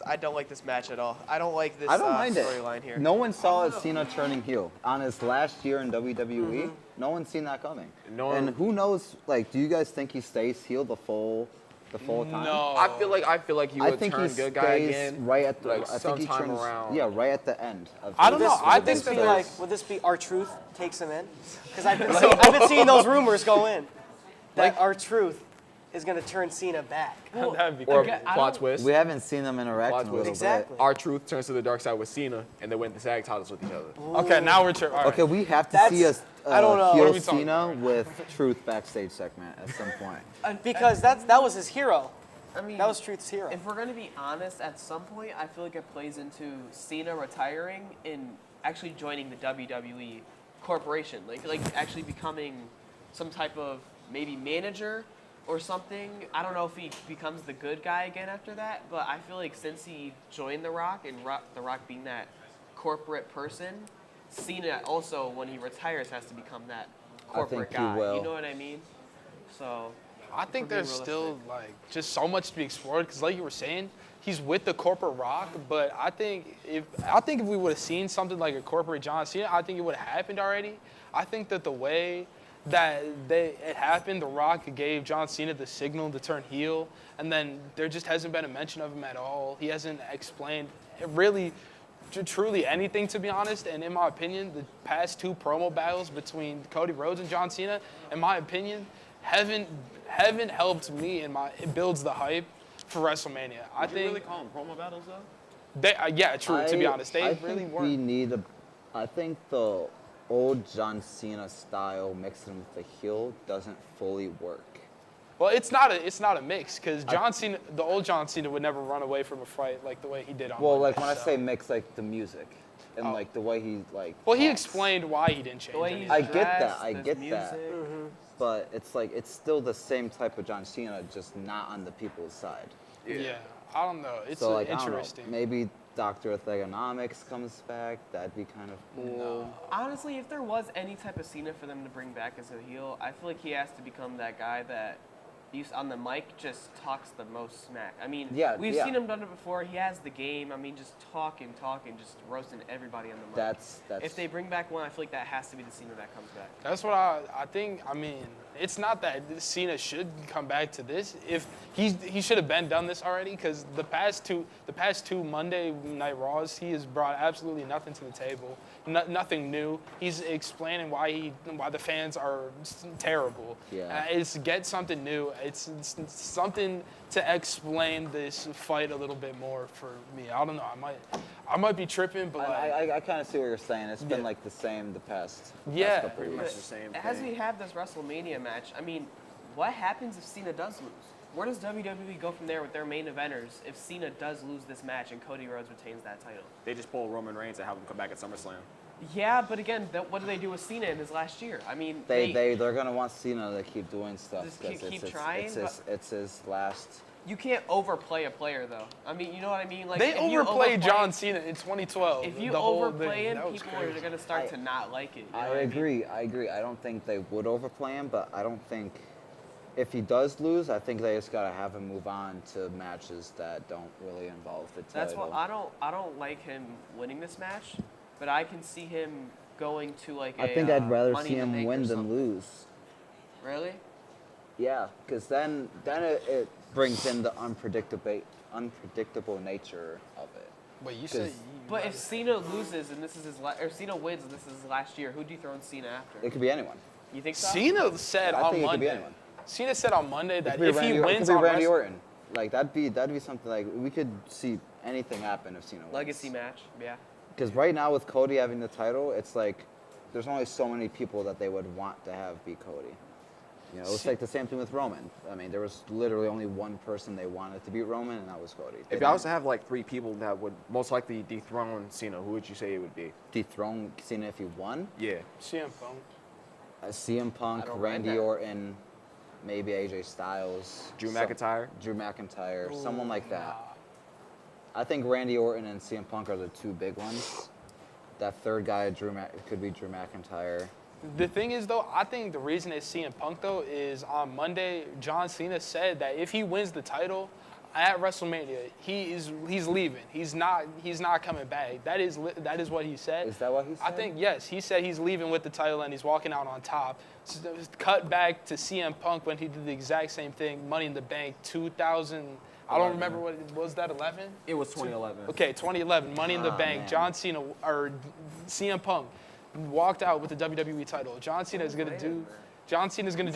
I don't like this match at all. I don't like this I don't mind it. storyline here. No one saw Cena turning heel on his last year in WWE. No one's seen that coming. No one- And who knows? Like, do you guys think he stays heel the full the full time? No. I feel like he I would think turn he good guy stays again. right at the. like I think he sometime turns, around. Yeah, right at the end. Of I don't know. I Would this think be that like? Would this be R-Truth takes him in? Because I've been seeing those rumors go in that R-Truth is going to turn Cena back. that'd be Or cool. plot twist. We haven't seen them interact Plot in a little twist. Exactly. R-Truth turns to the dark side with Cena, and they win the tag titles with each other. Okay, now we're all right. bit. Okay, we have to That's- see a I don't know. heel What are we talking Cena with Truth backstage segment at some point. Because that was his hero. I mean, That was Truth's hero. if we're going to be honest, at some point, I feel like it plays into Cena retiring and actually joining the WWE corporation. Like actually becoming some type of maybe manager or something. I don't know if he becomes the good guy again after that, but I feel like since he joined The Rock and The Rock being that corporate person, Cena also, when he retires, has to become that corporate think he guy. will. You know what I mean? So I think We're being there's still realistic. like just so much to be explored because, like you were saying, he's with the corporate Rock. But I think if we would have seen something like a corporate John Cena, I think it would have happened already. I think that the way that it happened, the Rock gave John Cena the signal to turn heel, and then there just hasn't been a mention of him at all. He hasn't explained really. Truly anything, to be honest, and in my opinion, the past two promo battles between Cody Rhodes and John Cena, in my opinion, haven't helped me. It builds the hype for WrestleMania. I Would you think really call them promo battles though? they, to be honest, they I really think weren't. we need a. I think the old John Cena style mixed in with the heel doesn't fully work. Well, it's not a mix because John Cena, the old John Cena, would never run away from a fight like the way he did on. Well, Monday, like when I so. say mix, like the music and Oh. like the way he like. Well, he talks. explained why he didn't change the way anything. he's I get that, dressed, I his get music. that. But it's like it's still the same type of John Cena, just not on the people's side. Yeah, I don't know. It's So like I don't know, interesting. maybe Dr. Thegonomics comes back. That'd be kind of cool. Honestly, if there was any type of Cena for them to bring back as a heel, I feel like he has to become that guy that on the mic just talks the most smack. I mean, we've seen him done it before. He has the game. I mean, just talking, just roasting everybody on the mic. That's If they bring back one, I feel like that has to be the Cena that comes back. That's what I think. I mean, it's not that Cena should come back to this. If he should have done this already, because the past two Monday Night Raws, he has brought absolutely nothing to the table, nothing new. He's explaining why the fans are terrible. Yeah. It's get something new. It's something to explain this fight a little bit more for me. I don't know. I might be tripping, but like, I kind of see what you're saying. It's been Yeah. like the same the past. Yeah. couple Pretty years. much the same As thing. we have this WrestleMania match, I mean, what happens if Cena does lose? Where does WWE go from there with their main eventers if Cena does lose this match and Cody Rhodes retains that title? They just pull Roman Reigns and have him come back at SummerSlam. Yeah, but again, what do they do with Cena in his last year? I mean, They're gonna want Cena to keep doing stuff. Just 'cause keep it's trying, It's his last. you can't overplay a player, though. I mean, you know what I mean? Like they if you overplayed John Cena in 2012. If you the whole overplay thing. him, That was people crazy. are going to start to not like it. You know I what mean? agree. I don't think they would overplay him, but I don't think if he does lose, I think they just gotta have him move on to matches that don't really involve the title. That's what I don't like him winning this match, but I can see him going to like I think I'd rather Money see in the him Bank or win than something. lose. Really? Yeah, because then it brings in the unpredictable nature of it. Wait, you said. But if Cena loses and this is or Cena wins and this is his last year, who dethrone Cena after? It could be anyone. You think so? Cena said I on think it could be Monday. anyone. Cena said on Monday It that could be if Randy, he it wins could be on Randy Wrestle- Orton. Like that'd be something like we could see anything happen if Cena wins. Legacy match, yeah. Because right now with Cody having the title, it's like there's only so many people that they would want to have be Cody. You know, it's like the same thing with Roman. I mean, there was literally only one person they wanted to beat Roman, and that was Cody. If I was to have like 3 people that would most likely dethrone Cena, who would you say it would be? dethrone Cena if he won, Yeah. CM Punk. CM Punk, I don't mind Randy that. Orton, maybe AJ Styles, Drew McIntyre? Drew McIntyre, someone like that. Nah. I think Randy Orton and CM Punk are the two big ones. That third guy, could be Drew McIntyre. The thing is, though, I think the reason it's CM Punk, though, is on Monday, John Cena said that if he wins the title, at WrestleMania, he's leaving. He's not coming back. That is what he said. Is that what he said? I think yes. He said he's leaving with the title and he's walking out on top. So, cut back to CM Punk when he did the exact same thing. Money in the Bank 2000. I don't remember what was that 11. It was 2011. Okay, 2011. Money in the Bank. Man. John Cena or CM Punk walked out with the WWE title. John Cena is gonna do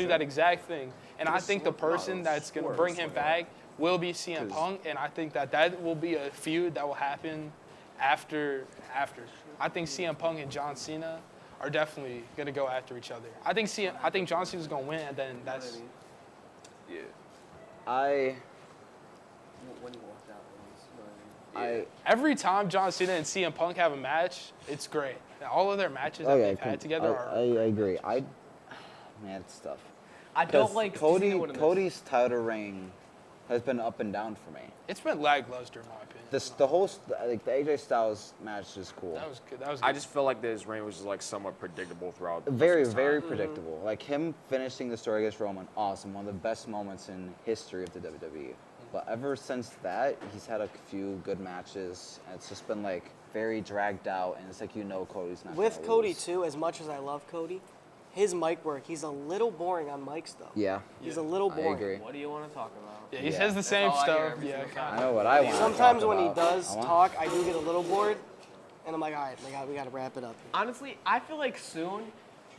that exact thing. And I think the person that's gonna bring him back will be CM Punk, and I think that will be a feud that will happen after. I think CM Punk and John Cena are definitely gonna go after each other. I think John Cena's gonna win, and then that's. I When he walked out, Every time John Cena and CM Punk have a match, it's great. All of their matches that they've had together I are. agree. Man, it's tough. I don't like Cena winning this. Cody's title reign has been up and down for me. It's been lackluster, in my opinion. The whole the AJ Styles match is cool. That was good. That was good. I just feel like this reign was just like somewhat predictable throughout. Very, most of the very time. predictable. Like him finishing the story against Roman, awesome. One of the best moments in history of the WWE. But ever since that, he's had a few good matches, and it's just been like very dragged out, and it's like Cody's not With gonna Cody lose. too, as much as I love Cody, his mic work, he's a little boring on mics though. Yeah, He's a little boring. I agree. What do you want to talk about? Yeah, he Yeah. says the same all I hear stuff. every Yeah, single kinda. I know what I want. Sometimes when he does talk, I do get a little bored, and I'm like, all right, we got to wrap it up. Honestly, I feel like soon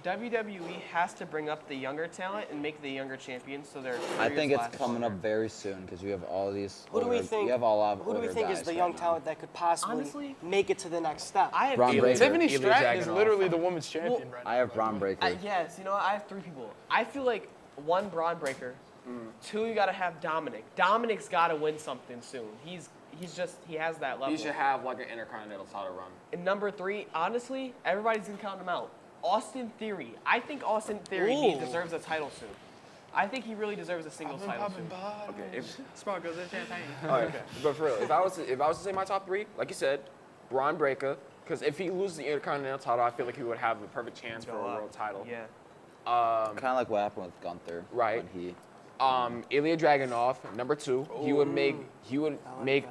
WWE has to bring up the younger talent and make the younger champions so they're. I think it's coming up very soon because you have all these. Who do we older- think? You have a lot of Who do we older think is guys the right young now. talent that could possibly Honestly, make it to the next step? I have Braun Breaker. Tiffany Ilya Stratton is Dragunov. literally the women's champion right now. I have Braun Breaker. Yes, you know what? I have three people. I feel like one, Braun Breaker. Two, you got to have Dominic. Dominic's got to win something soon. He has that level. He should have like an Intercontinental title run. And number three, honestly, everybody's gonna count him out. Austin Theory. I think Austin Theory Ooh. deserves a title soon. I think he really deserves a singles title soon. Okay, all right, but for real, if I was to say my top three, like you said, Braun Breaker, because if he loses the Intercontinental title, I feel like he would have a perfect chance for a world title. Yeah. Kind of like what happened with Gunther. Right. When he. Ilya Dragunov, number two. He would make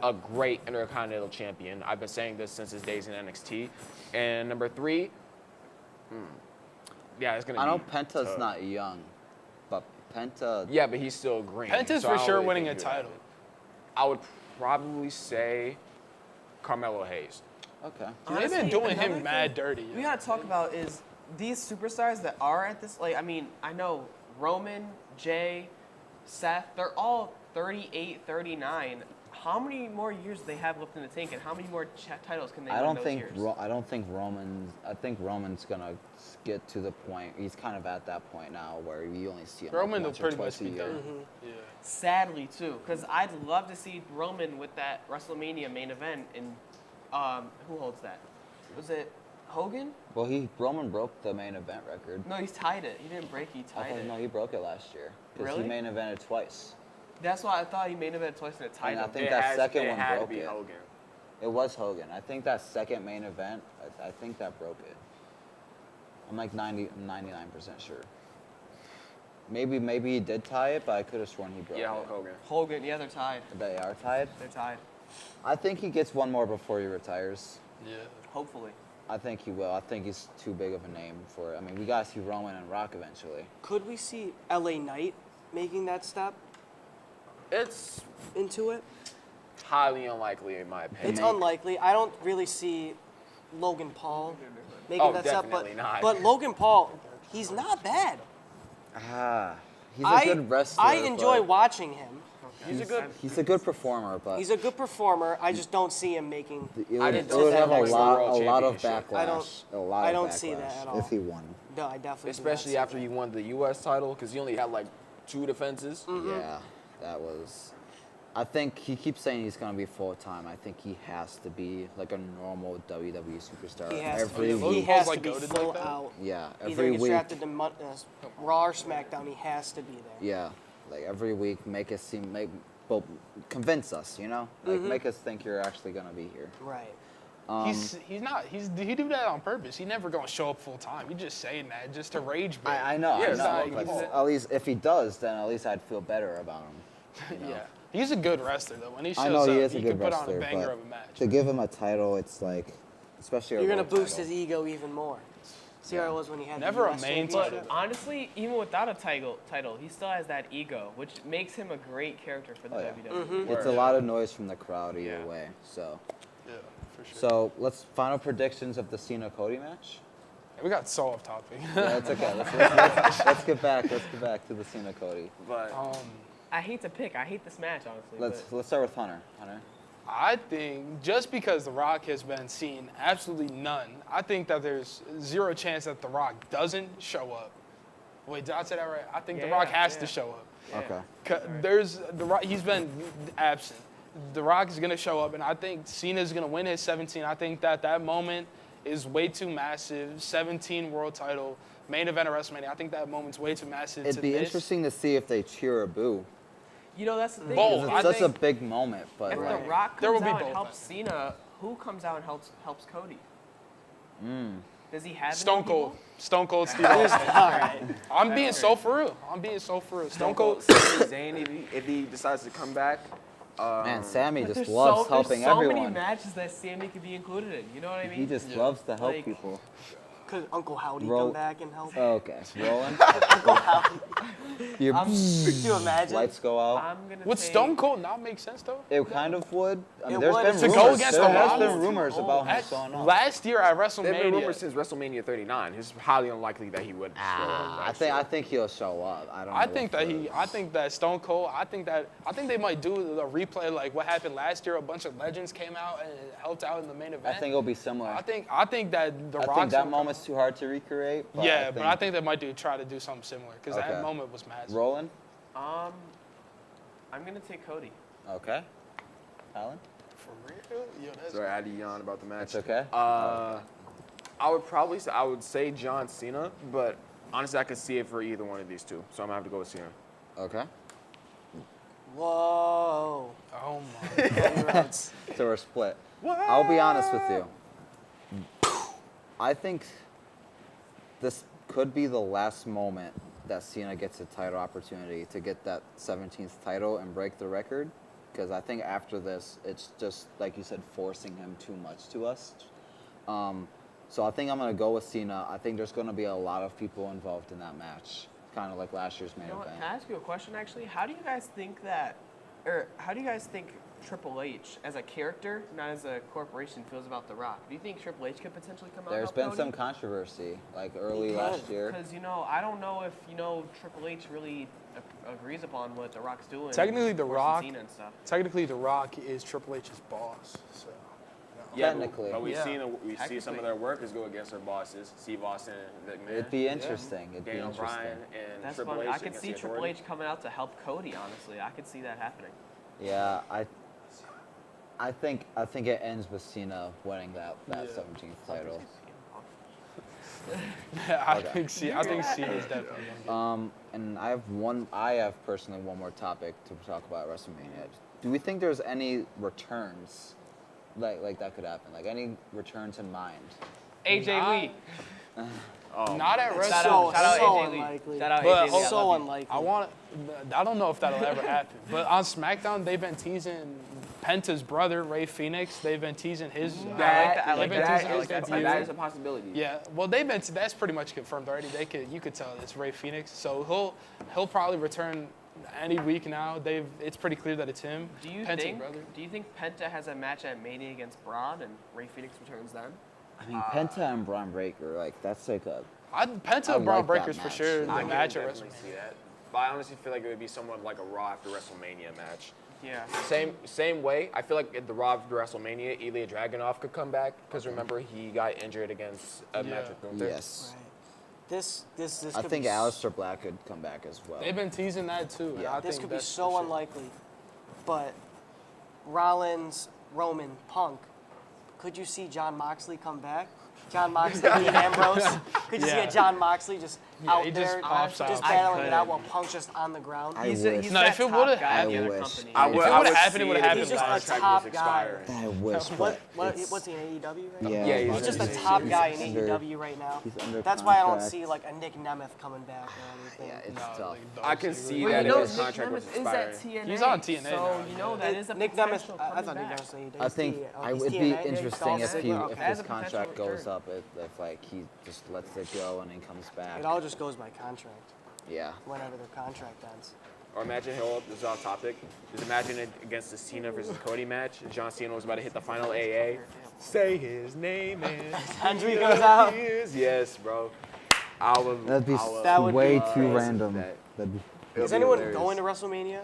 a great Intercontinental champion. I've been saying this since his days in NXT. And number three, yeah, it's gonna. I know be Penta's tough. not young, but Penta. Yeah, but he's still green. Penta's so for I don't sure really winning a think he would have title. it. I would probably say Carmelo Hayes. Okay. They've been Honestly, doing another him mad dirty. We gotta talk about is these superstars that are at this. Like, I mean, I know Roman, Jay, Seth. They're all 38, 39. How many more years do they have left in the tank, and how many more titles can they win I in don't those think years? I don't think Roman's. I think Roman's gonna get to the point. He's kind of at that point now where you only see him Roman will once or pretty twice much a be year. done. Yeah. Sadly, too, because I'd love to see Roman with that WrestleMania main event. And who holds that? Was it Hogan? Well, Roman broke the main event record. No, he's tied it. He didn't break. He I tied thought it. no, he broke it last year because Really? he main evented twice. That's why I thought he main evented twice and it tied And I him. think that second one had broke to be it. Hogan. It was Hogan. I think that second main event. I think that broke it. I'm like 99% sure. Maybe he did tie it, but I could have sworn he broke Yeah, it. Hulk Hogan. Hogan, yeah, they're tied. They are tied. They're tied. I think he gets one more before he retires. Yeah. Hopefully. I think he will. I think he's too big of a name for it. I mean, we gotta see Roman and Rock eventually. Could we see LA Knight making that step It's into it? highly unlikely in my opinion. It's unlikely. I don't really see Logan Paul making that step, but definitely not. but Logan Paul, he's not bad. He's a good wrestler. I enjoy but watching him. He's a good performer, but He's a good performer. I just don't see him making. it I would, didn't it would see have that a much lot World of Championship. backlash. I don't see that at all. if he won. No, I definitely. do not Especially see after that. he won the U.S. title, because he only had like 2 defenses. Yeah, that was. I think he keeps saying he's gonna be full time. I think he has to be like a normal WWE superstar He has every to, week. he has Like to be goated full like that? out. Yeah, Either every he gets week. drafted to Raw or SmackDown, he has to be there. Yeah, like every week, make us seem well, convince us. You know, like make us think you're actually gonna be here. Right. He do that on purpose. He never gonna show up full time. He just saying that just to rage bait. I know, Yeah, I it's know. like- But at least if he does, then at least I'd feel better about him. You know? Yeah. He's a good wrestler, though. When he shows I know up, he is a he good can put wrestler, on a banger but of a match. to give him a title, it's like, especially a You're gonna world boost title. his ego even more. See how it was when he had Never the a US main championship? But honestly, even without a title, he still has that ego, which makes him a great character for the Oh, yeah. WWE. It's a lot of noise from the crowd either Yeah. way. So, Yeah, for sure. so let's final predictions of the Cena Cody match. We got so off topic. Yeah, it's okay. Let's get back. Let's get back to the Cena Cody. But I hate to pick. I hate this match, honestly. Let's start with Hunter. Hunter. I think just because The Rock has been seen absolutely none, I think that there's zero chance that The Rock doesn't show up. Wait, did I say that right? I think The Rock has to show up. Okay. There's The Rock. He's been absent. The Rock is gonna show up, and I think Cena's gonna win his 17. I think that moment is way too massive. 17 world title, main event of WrestleMania. I think that moment's way too massive. It'd to be miss. interesting to see if they cheer or boo. You know, that's the thing. Both. It's I such a think- big moment, but If like, The Rock There will comes be out and both, helps Cena, who comes out and helps Cody? Does he have Stone any Cold. people? Stone Cold Steve Austin. All right. I'm being so for real. Stone Cold. Sami Zayn, if he decides to come back, man, Sammy But just there's loves so helping many everyone. matches that Sammy could be included in. You know what I mean? He just loves to help Like- people. Could Uncle Howdy Roll- come back and help? Oh, okay, Roland. Uncle Howdy. Your Could you imagine? lights go out. I'm gonna Would take- Stone Cold not make sense though? It kind of would. I mean, It there's would. been To rumors. go against there The has Rock? been rumors about him At- going on. Last year at there have been rumors WrestleMania, since WrestleMania 39. It's highly unlikely that he would. show up I next think year. I think he'll show up. I don't. Know I think if that I think that Stone Cold. I think they might do a replay like what happened last year. A bunch of legends came out and helped out in the main I event. think it'll be similar. I think that the I Rock's think that gonna come- moment's too hard to recreate. But Yeah, but I think they might try to do something similar because Okay. that moment was massive. Roland. I'm gonna take Cody. Okay. Alan. For real? Yo, that's Sorry, I had to yawn about the match. It's okay. I would say John Cena, but honestly, I could see it for either one of these two. So I'm gonna have to go with Cena. Okay. Whoa. oh my. So we're split. I'll be honest with you. I think this could be the last moment that Cena gets a title opportunity to get that 17th title and break the record. Because I think after this, it's just, like you said, forcing him too much to us. So I think I'm going to go with Cena. I think there's going to be a lot of people involved in that match. Kind of like last year's main You know what? event. Can I ask you a question actually? How do you guys think Triple H as a character, not as a corporation, feels about The Rock? Do you think Triple H could potentially come out? There's and been help some controversy, like early He last could, year. Because I don't know if Triple H really agrees upon what The Rock's doing. Technically, The versus Rock- Cena and stuff. Technically, The Rock is Triple H's boss. So. Technically. but we've Yeah. seen we see some Technically. of their workers go against their bosses. Steve Austin, McMahon, It'd be interesting. It'd be Daniel interesting. Bryan, and That's Triple funny. H. I could against see the Triple Authority. H coming out to help Cody. Honestly, I could see that happening. Yeah, I think it ends with Cena winning that 17th title. I Okay. think Cena's definitely gonna And I have personally one more topic to talk about at WrestleMania. Do we think there's any returns, like that could happen? Like any returns in mind? AJ Lee. Not at It's WrestleMania. Shout out so AJ Lee. unlikely. Shout out But AJ Lee. I So love you. unlikely. I don't know if that'll ever happen. But on SmackDown, they've been teasing Penta's brother, Ray Phoenix. They've been teasing his. I like that. I like they've been that. teasing I his like that. debut. That is a possibility. Yeah, well, that's pretty much confirmed already. You could tell it's Ray Phoenix. So he'll probably return any week now. It's pretty clear that it's him. Do you Penta's think? brother. Do you think Penta has a match at Mania against Braun and Ray Phoenix returns then? I mean, Penta and Braun Breaker, like that's like a. Penta I and Braun like that Breakers for match. sure. I The can match at definitely WrestleMania. see that. But I honestly feel like it would be somewhat like a Raw after WrestleMania match. Yeah. Same way. I feel like at the Raw after WrestleMania, Ilya Dragunov could come back because remember he got injured against a match with Gunther. Yes. Right. This I could think be Aleister Black could come back as well. They've been teasing that too. Yeah. I This think could be that's so for sure. unlikely, but Rollins, Roman, Punk. Could you see John Moxley come back? John Moxley, Dean Ambrose. Could you see Yeah. a John Moxley just out he there, just pops out. just I battling it out couldn't. while Punk's just on the ground. I He's wish. he's No, that if it top would've guy at the happened- other I company. I If would, it I would've would happened, it see would've if happened his He's just a contract top was guy. expiring. I wish, What, but it's, what's he in AEW right now? yeah, Yeah, He's he's just a he's- top he's guy in under- AEW right now. he's under That's why I don't contract. see like a Nick Nemeth coming back or anything. Yeah, it's Nah, tough. like, dog I can shit, see really. Well, that you know, if his Nick contract was Nemeth is at expiring. TNA. He's on TNA so now, you know yeah. that is a Nick potential Nemeth, I coming thought Nick back. Nemeth was I think he's it would be TNA? interesting He's if Dolph if Ziggler? his Okay. contract As a goes potential up, if like he just lets it go and then comes back. It all just goes by contract, Yeah. whenever their contract ends. Or imagine, this is off topic, just imagine it against the Cena versus Cody match. John Cena was about to hit the final AA. Say his name and Henry goes out. Yes, bro. I would. That'd be That would way be too crazy. random. That- That'd be, It'll Is be anyone hilarious. going to WrestleMania?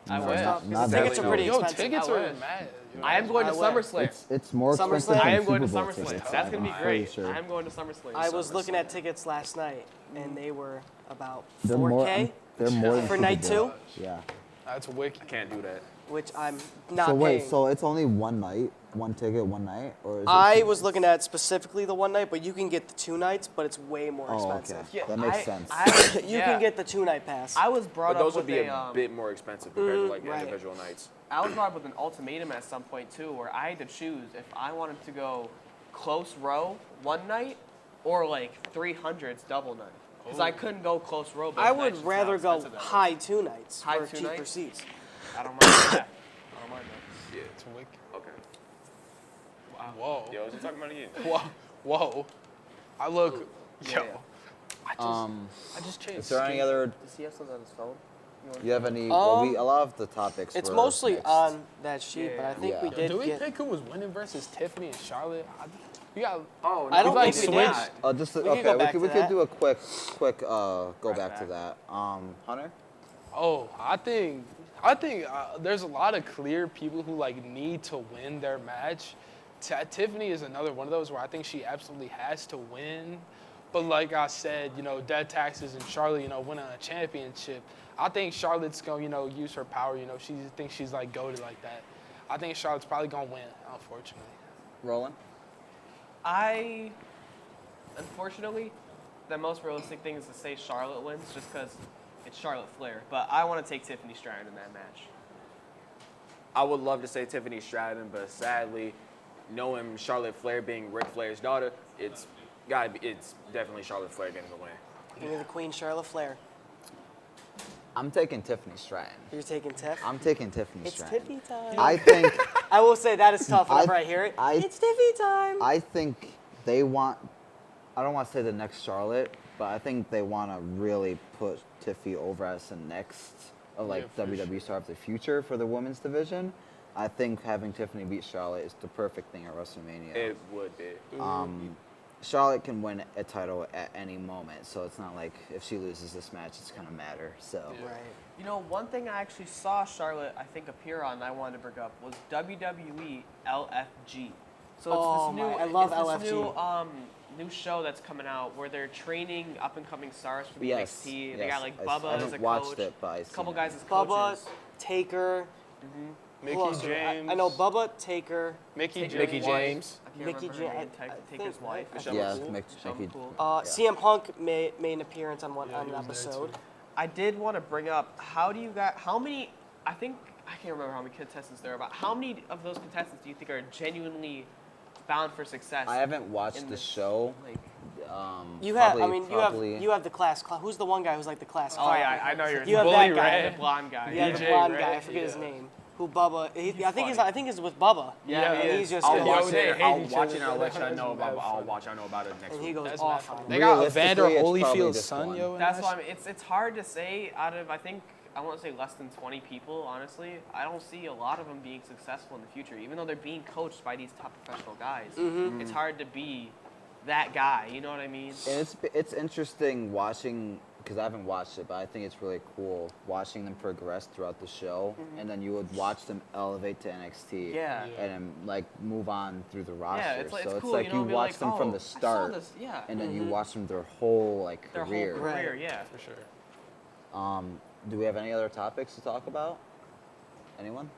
I no, would. not, Because not the tickets that are pretty Yo, expensive. tickets I are would. mad. I am going to I would. SummerSlam. It's more SummerSlam? expensive I than am going to Super Bowl SummerSlam. tickets. That's going to be I'm pretty great. sure. I'm going to SummerSlam. I was looking at tickets last night, and they were about They're more. 4K, They're more than For Super night Bowl. two? Yeah. That's wicked. I can't do that. which I'm not So wait, paying. so it's only one night, one ticket, one night, or is it I two was nights? looking at specifically the one night, but you can get the 2 nights, but it's way more Oh, expensive. okay. That makes sense. You can get the 2-night pass. I was brought But those up would with be a, a bit more expensive compared to like right. individual nights. I was brought up with an ultimatum at some point too, where I had to choose if I wanted to go close row one night or like 300s double night. Because I couldn't go close row. But I it's would actually rather how go expensive that was. high 2 nights High for 2 cheaper nights? seats. I don't mind that. I don't mind that. Yeah. It's wicked. Okay. Whoa. Yo, what's he talking about again? Whoa. Whoa. I look. Yeah, Yo. yeah. I just changed. Is there any other? Does he have something on his phone? You have any? Well, Um, a lot of the topics. It's were mostly mixed. on that sheet, but I Yeah. think Yeah. we Yo, did Do we get. pick who was winning versus Tiffany and Charlotte? We got. Oh, I don't like think we did. switched. Just We could okay. go We back could to that. do a quick go back to that. Hunter. Oh, I think there's a lot of clear people who like need to win their match. Tiffany is another one of those where I think she absolutely has to win. But like I said, dead taxes and Charlotte, winning a championship. I think Charlotte's gonna, use her power. She thinks she's like goated like that. I think Charlotte's probably gonna win, unfortunately. Roland. Unfortunately, the most realistic thing is to say Charlotte wins just because it's Charlotte Flair. But I want to take Tiffany Stratton in that match. I would love to say Tiffany Stratton, but sadly, knowing Charlotte Flair being Ric Flair's daughter, it's definitely Charlotte Flair getting the win. Give me the Queen Charlotte Flair. I'm taking Tiffany Stratton. You're taking Tiff? I'm taking Tiffany It's Stratton. Tiffy time. I think. I will say that is tough whenever I hear it. I- It's Tiffy time. I think they want. I don't want to say the next Charlotte, but I think they want to really put Tiffy over as the next WWE star of the future for the women's division. I think having Tiffany beat Charlotte is the perfect thing at WrestleMania. It would be. Charlotte can win a title at any moment, so it's not like if she loses this match, it's gonna matter. So Right. One thing I actually saw Charlotte, I think, appear on that I wanted to bring up was WWE LFG. So it's Oh this new, my, I love it's this LFG. new show that's coming out where they're training up and coming stars for the yes, NXT. They yes. got like I Bubba as a haven't watched coach, it, but a couple guys as Bubba, coaches. Taker. Mickey Who else? James. I know Bubba, Taker. Mickey James. Mickey James. I can't Mickey remember her James. name. I Taker's think, wife. right? Michelle Yeah, McCool. Mickey- Michelle McCool. CM Punk made an appearance on Yeah, an he was there episode. too. I did want to bring up, how many, I can't remember how many contestants there are, but how many of those contestants do you think are genuinely bound for success? I haven't watched in the this, show. like, You have, Probably- you have the class. Who's the one guy who's like the class? oh yeah, I know You have Bully that guy. Ray. the blonde guy. Yeah, the DJ blonde Ray, guy. I forget his yeah. name. Who Bubba? I think funny. he's with Bubba. Yeah, and he he's is. just I'll goes, watch they it. hate I'll each watch other, it and I'll so let you that's know bad about. fun. I'll watch. I know about it next and he week. goes That's off mad on fun. it. They got Realistically, Evander it's probably Holyfield's this son, one. yo. in That's that why shit. it's hard to say out of, I want to say less than 20 people, honestly. I don't see a lot of them being successful in the future, even though they're being coached by these top professional guys. It's hard to be that guy, you know what I mean? And it's interesting watching, because I haven't watched it, but I think it's really cool watching them progress throughout the show, and then you would watch them elevate to NXT, Yeah. and then move on through the roster. Yeah, it's so it's cool, like you know, you be watch like, them from oh, the I saw start, this, yeah. and then you watch them their whole Their career. whole career, yeah. For sure. Do we have any other topics to talk about? Anyone?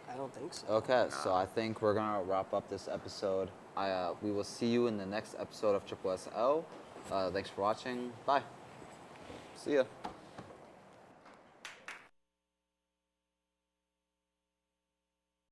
I don't think so. Okay, so I think we're gonna wrap up this episode. We will see you in the next episode of Triple SL. Thanks for watching. Bye. See ya.